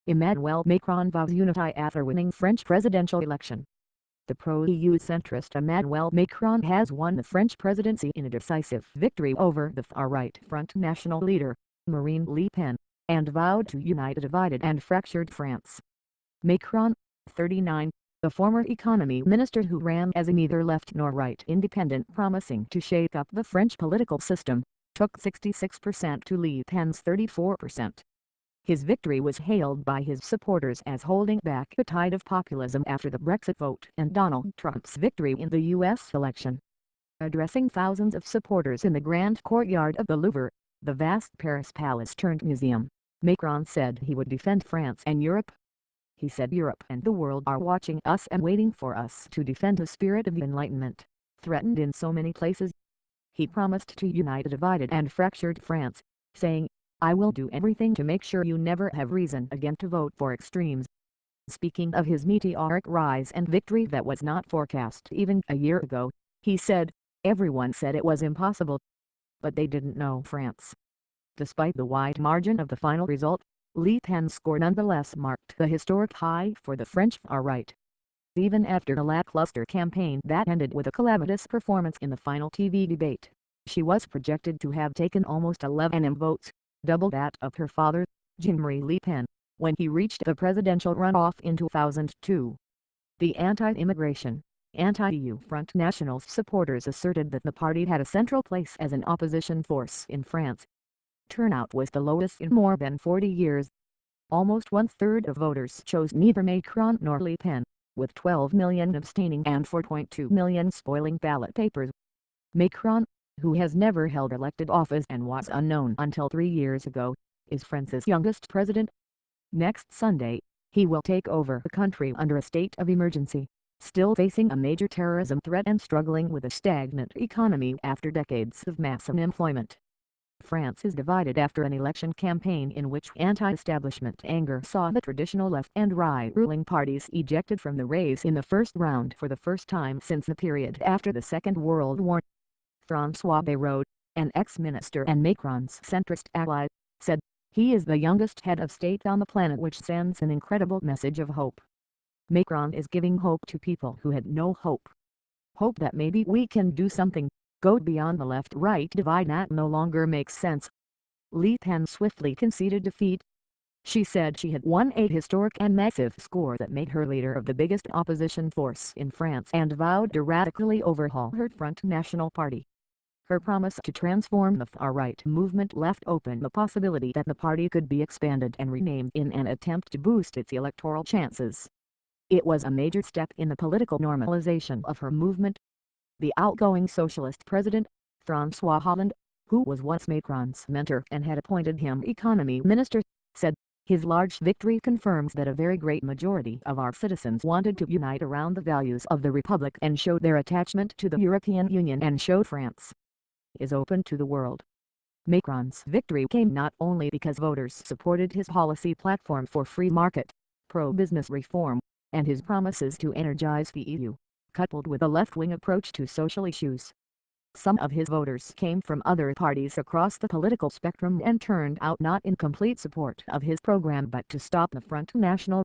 Emmanuel Macron vows unity after winning French presidential election. The pro-EU centrist Emmanuel Macron has won the French presidency in a decisive victory over the far-right Front National leader, Marine Le Pen, and vowed to unite a divided and fractured France. Macron, 39, the former economy minister who ran as a neither left nor right independent promising to shake up the French political system, took 66% to Le Pen's 34%. His victory was hailed by his supporters as holding back the tide of populism after the Brexit vote and Donald Trump's victory in the U.S. election. Addressing thousands of supporters in the grand courtyard of the Louvre, the vast Paris palace-turned-museum, Macron said he would defend France and Europe. He said Europe and the world are watching us and waiting for us to defend the spirit of the Enlightenment, threatened in so many places. He promised to unite a divided and fractured France, saying, "I will do everything to make sure you never have reason again to vote for extremes." Speaking of his meteoric rise and victory that was not forecast even a year ago, he said, "Everyone said it was impossible, but they didn't know France." Despite the wide margin of the final result, Le Pen's score nonetheless marked the historic high for the French far-right. Even after a lackluster campaign that ended with a calamitous performance in the final TV debate, she was projected to have taken almost 11 votes, double that of her father, Jean-Marie Le Pen, when he reached the presidential runoff in 2002. The anti-immigration, anti-EU Front National's supporters asserted that the party had a central place as an opposition force in France. Turnout was the lowest in more than 40 years. Almost one-third of voters chose neither Macron nor Le Pen, with 12 million abstaining and 4.2 million spoiling ballot papers. Macron, who has never held elected office and was unknown until 3 years ago, is France's youngest president. Next Sunday, he will take over the country under a state of emergency, still facing a major terrorism threat and struggling with a stagnant economy after decades of mass unemployment. France is divided after an election campaign in which anti-establishment anger saw the traditional left and right ruling parties ejected from the race in the first round for the first time since the period after the Second World War. François Bayrou, an ex-minister and Macron's centrist ally, said, "He is the youngest head of state on the planet, which sends an incredible message of hope. Macron is giving hope to people who had no hope. Hope that maybe we can do something, go beyond the left-right divide that no longer makes sense." Le Pen swiftly conceded defeat. She said she had won a historic and massive score that made her leader of the biggest opposition force in France and vowed to radically overhaul her Front National Party. Her promise to transform the far-right movement left open the possibility that the party could be expanded and renamed in an attempt to boost its electoral chances. It was a major step in the political normalization of her movement. The outgoing socialist president, François Hollande, who was once Macron's mentor and had appointed him economy minister, said, "His large victory confirms that a very great majority of our citizens wanted to unite around the values of the Republic and showed their attachment to the European Union and showed France is open to the world." Macron's victory came not only because voters supported his policy platform for free market, pro-business reform, and his promises to energize the EU, coupled with a left-wing approach to social issues. Some of his voters came from other parties across the political spectrum and turned out not in complete support of his program but to stop the Front National.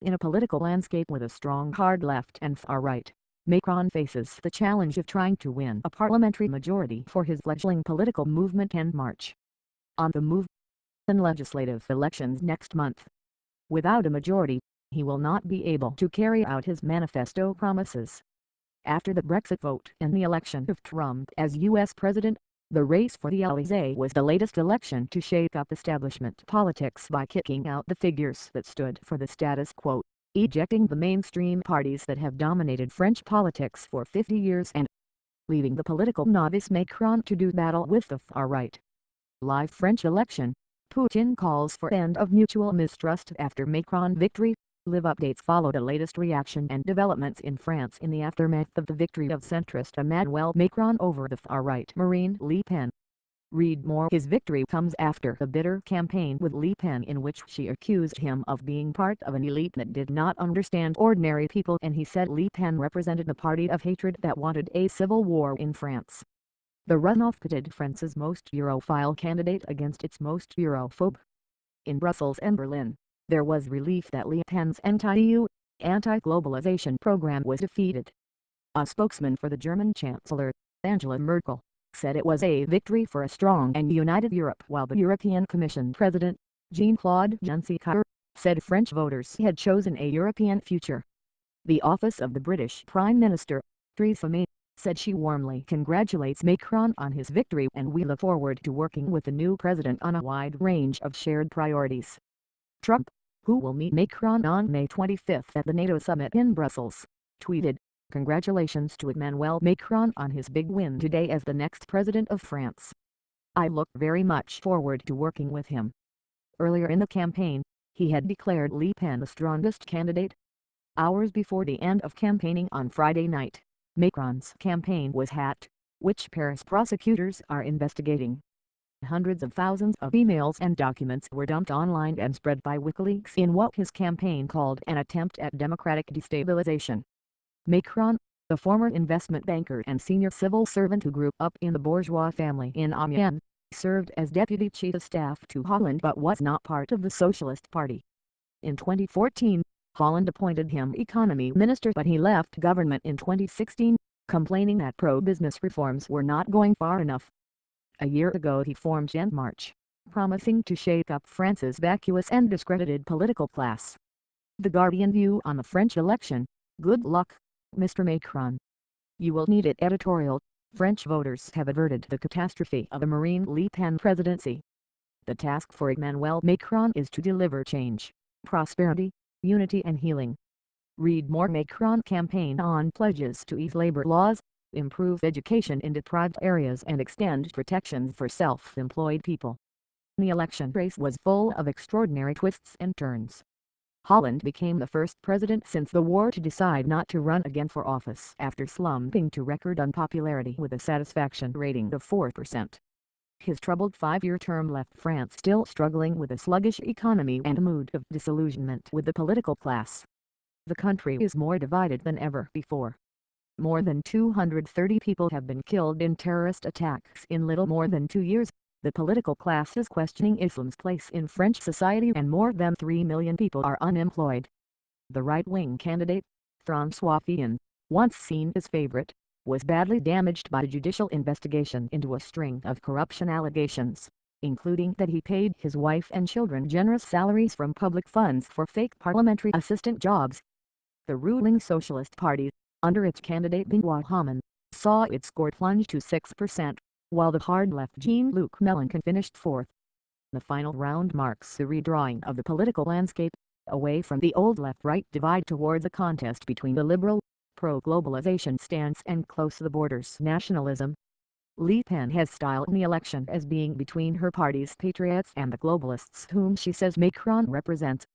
In a political landscape with a strong hard left and far right, Macron faces the challenge of trying to win a parliamentary majority for his fledgling political movement in March. On the move in legislative elections next month. Without a majority, he will not be able to carry out his manifesto promises. After the Brexit vote and the election of Trump as U.S. President, the race for the Elysee was the latest election to shake up establishment politics by kicking out the figures that stood for the status quo, ejecting the mainstream parties that have dominated French politics for 50 years and leaving the political novice Macron to do battle with the far-right. Live French election, Putin calls for end of mutual mistrust after Macron victory. Live updates follow the latest reaction and developments in France in the aftermath of the victory of centrist Emmanuel Macron over the far-right Marine Le Pen. Read more. His victory comes after a bitter campaign with Le Pen in which she accused him of being part of an elite that did not understand ordinary people, and he said Le Pen represented the party of hatred that wanted a civil war in France. The runoff pitted France's most Europhile candidate against its most Europhobe. In Brussels and Berlin, there was relief that Le Pen's anti-EU, anti-globalization program was defeated. A spokesman for the German Chancellor, Angela Merkel, said it was a victory for a strong and united Europe, while the European Commission President, Jean-Claude Juncker, said French voters had chosen a European future. The office of the British Prime Minister, Theresa May, said she warmly congratulates Macron on his victory and we look forward to working with the new president on a wide range of shared priorities. Trump, who will meet Macron on May 25 at the NATO summit in Brussels, tweeted, "Congratulations to Emmanuel Macron on his big win today as the next president of France. I look very much forward to working with him." Earlier in the campaign, he had declared Le Pen the strongest candidate. Hours before the end of campaigning on Friday night, Macron's campaign was hacked, which Paris prosecutors are investigating. Hundreds of thousands of emails and documents were dumped online and spread by WikiLeaks in what his campaign called an attempt at democratic destabilization. Macron, a former investment banker and senior civil servant who grew up in the bourgeois family in Amiens, served as deputy chief of staff to Hollande but was not part of the Socialist Party. In 2014, Hollande appointed him economy minister, but he left government in 2016, complaining that pro-business reforms were not going far enough. A year ago he formed En Marche, promising to shake up France's vacuous and discredited political class. The Guardian view on the French election: "Good luck, Mr. Macron. You will need it." Editorial: French voters have averted the catastrophe of a Marine Le Pen presidency. The task for Emmanuel Macron is to deliver change, prosperity, unity and healing. Read more. Macron campaign on pledges to ease labor laws, improve education in deprived areas and extend protections for self-employed people. The election race was full of extraordinary twists and turns. Hollande became the first president since the war to decide not to run again for office after slumping to record unpopularity with a satisfaction rating of 4%. His troubled 5-year term left France still struggling with a sluggish economy and a mood of disillusionment with the political class. The country is more divided than ever before. More than 230 people have been killed in terrorist attacks in little more than 2 years. The political class is questioning Islam's place in French society and more than 3 million people are unemployed. The right-wing candidate, François Fillon, once seen as favorite, was badly damaged by a judicial investigation into a string of corruption allegations, including that he paid his wife and children generous salaries from public funds for fake parliamentary assistant jobs. The ruling Socialist Party, under its candidate Benoît Hamon, saw its score plunge to 6%, while the hard-left Jean-Luc Mélenchon finished fourth. The final round marks the redrawing of the political landscape, away from the old left-right divide towards a contest between the liberal, pro-globalization stance and close-to-the-borders nationalism. Le Pen has styled the election as being between her party's patriots and the globalists whom she says Macron represents.